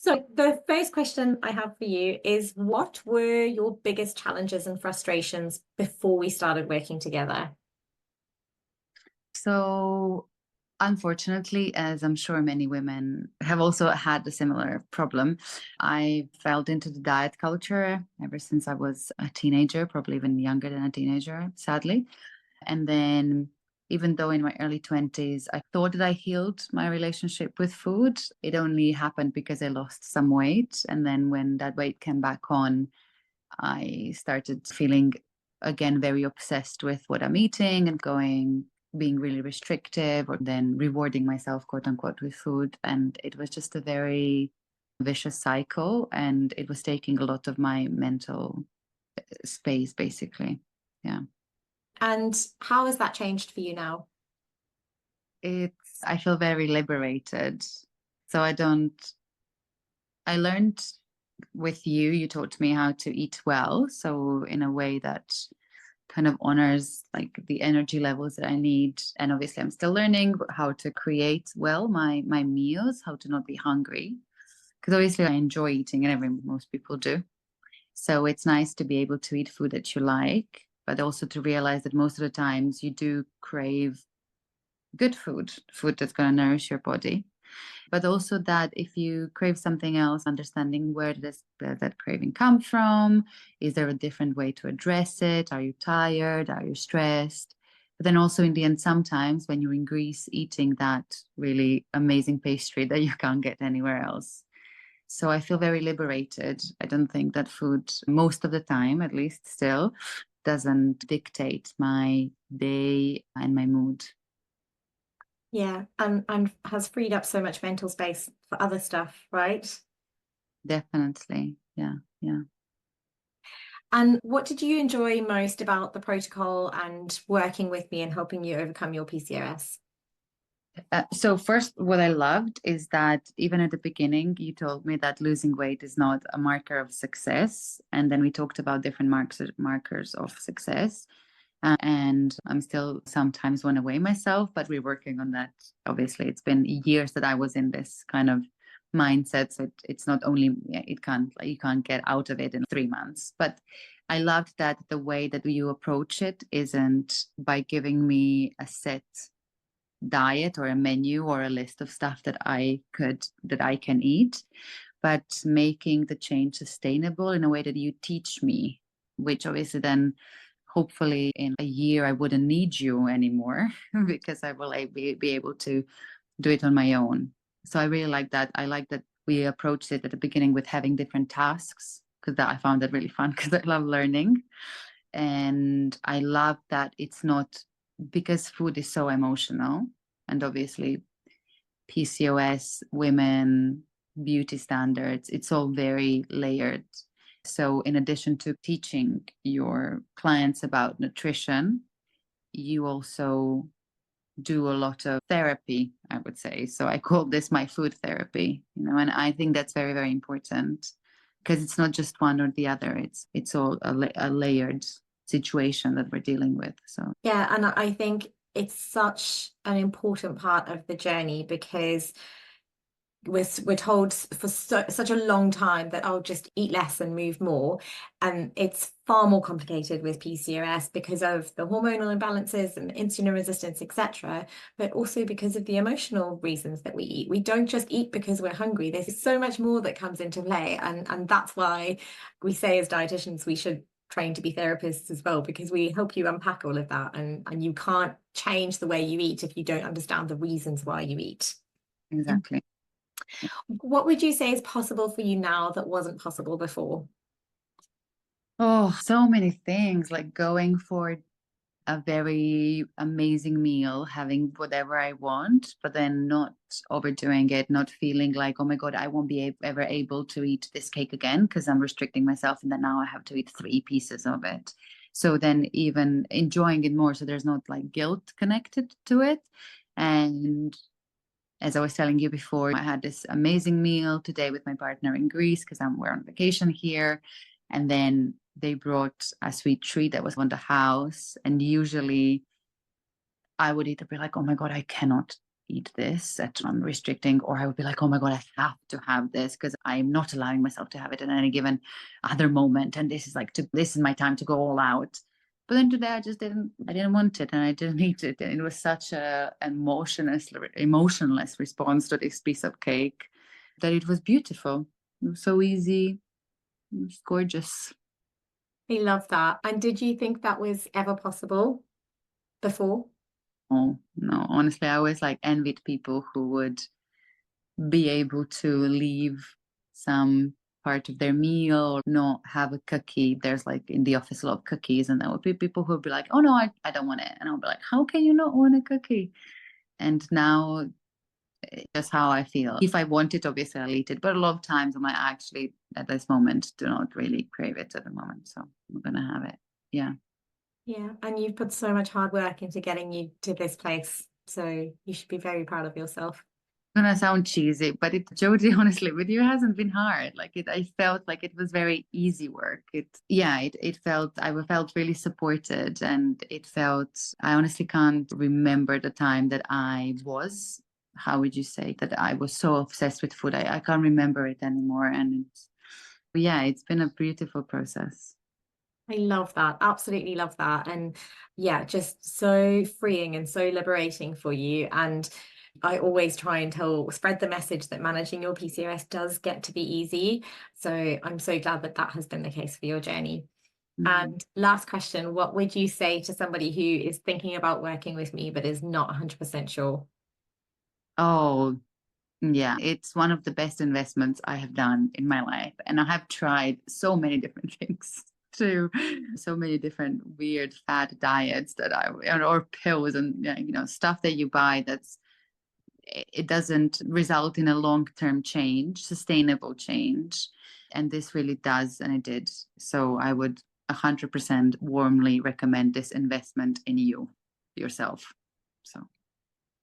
So the first question I have for you is, what were your biggest challenges and frustrations before we started working together? So, unfortunately, as I'm sure many women have also had a similar problem, I fell into the diet culture ever since I was a teenager, probably even younger than a teenager, sadly. And then, even though in my early 20s, I thought that I healed my relationship with food, it only happened because I lost some weight. And then, when that weight came back on, I started feeling again very obsessed with what I'm eating and being really restrictive, or then rewarding myself, quote unquote, with food. And it was just a very vicious cycle. And it was taking a lot of my mental space, basically. Yeah. And how has that changed for you now? I feel very liberated. So I learned with you taught me how to eat well. So in a way that kind of honors like the energy levels that I need. And obviously I'm still learning how to create well my meals, how to not be hungry. Because obviously I enjoy eating and most people do. So it's nice to be able to eat food that you like, but also to realize that most of the times you do crave good food that's going to nourish your body. But also that if you crave something else, understanding where does that craving come from? Is there a different way to address it? Are you tired? Are you stressed? But then also in the end, sometimes when you're in Greece, eating that really amazing pastry that you can't get anywhere else. So I feel very liberated. I don't think that food, most of the time, at least still, doesn't dictate my day and my mood. Yeah, and has freed up so much mental space for other stuff, right? Definitely. Yeah. Yeah. And what did you enjoy most about the protocol and working with me and helping you overcome your PCOS? So first, what I loved is that even at the beginning, you told me that losing weight is not a marker of success, and then we talked about different markers of success. And I'm still sometimes want to weigh myself, but we're working on that. Obviously, it's been years that I was in this kind of mindset, so it's not only it can't like, you can't get out of it in 3 months. But I loved that the way that you approach it isn't by giving me a set diet or a menu or a list of stuff that I can eat, but making the change sustainable in a way that you teach me, which obviously then hopefully in a year I wouldn't need you anymore because I will be able to do it on my own. So I really like that. I like that we approached it at the beginning with having different tasks, because I found that really fun because I love learning. And I love that it's not, because food is so emotional, and obviously PCOS, women, beauty standards, it's all very layered. So, in addition to teaching your clients about nutrition, you also do a lot of therapy, I would say. So, I call this my food therapy, and I think that's very, very important because it's not just one or the other. It's all a layered situation that we're dealing with. So, Yeah, and I think it's such an important part of the journey because we're told for such a long time that I'll just eat less and move more. And it's far more complicated with PCOS because of the hormonal imbalances and insulin resistance, etc. But also because of the emotional reasons that we eat. We don't just eat because we're hungry. There's so much more that comes into play. And that's why we say as dietitians, we should train to be therapists as well, because we help you unpack all of that. And you can't change the way you eat if you don't understand the reasons why you eat. exactly. What would you say is possible for you now that wasn't possible before? Oh, so many things, like going for a very amazing meal, having whatever I want, but then not overdoing it, not feeling like, oh my God, I won't be ever able to eat this cake again because I'm restricting myself. And then now I have to eat 3 pieces of it. So then even enjoying it more. So there's not like guilt connected to it. And as I was telling you before, I had this amazing meal today with my partner in Greece because we're on vacation here. And then they brought a sweet treat that was on the house. And usually I would either be like, oh my God, I cannot eat this, that I'm restricting, or I would be like, oh my God, I have to have this because I'm not allowing myself to have it at any given other moment. And this is this is my time to go all out. But then today I didn't want it and I didn't eat it. And it was such a emotionless response to this piece of cake that it was beautiful. It was so easy. It was gorgeous. I love that. And did you think that was ever possible before? Oh, no, honestly, I always envied people who would be able to leave some part of their meal or not have a cookie. There's in the office a lot of cookies, and there would be people who would be like, oh no, I don't want it. And I'll be like, how can you not want a cookie? And now just how I feel. If I want it, obviously I'll eat it. But a lot of times I'm actually at this moment do not really crave it at the moment. So I'm gonna have it. Yeah. Yeah. And you've put so much hard work into getting you to this place. So you should be very proud of yourself. Gonna sound cheesy, but Jodie, honestly, with you hasn't been hard. I felt like it was very easy work. It felt, I felt really supported, and it felt, I honestly can't remember the time that how would you say, that I was so obsessed with food. I can't remember it anymore. And it's been a beautiful process. I love that. Absolutely love that. And yeah, just so freeing and so liberating for you. And I always try and spread the message that managing your PCOS does get to be easy. So I'm so glad that that has been the case for your journey. And last question, what would you say to somebody who is thinking about working with me but is not 100% sure? Oh, yeah, it's one of the best investments I have done in my life. And I have tried so many different things too, so many different weird fad diets or pills and stuff that you buy it doesn't result in a long-term change, sustainable change. And this really does, and it did. So I would 100% warmly recommend this investment in yourself. So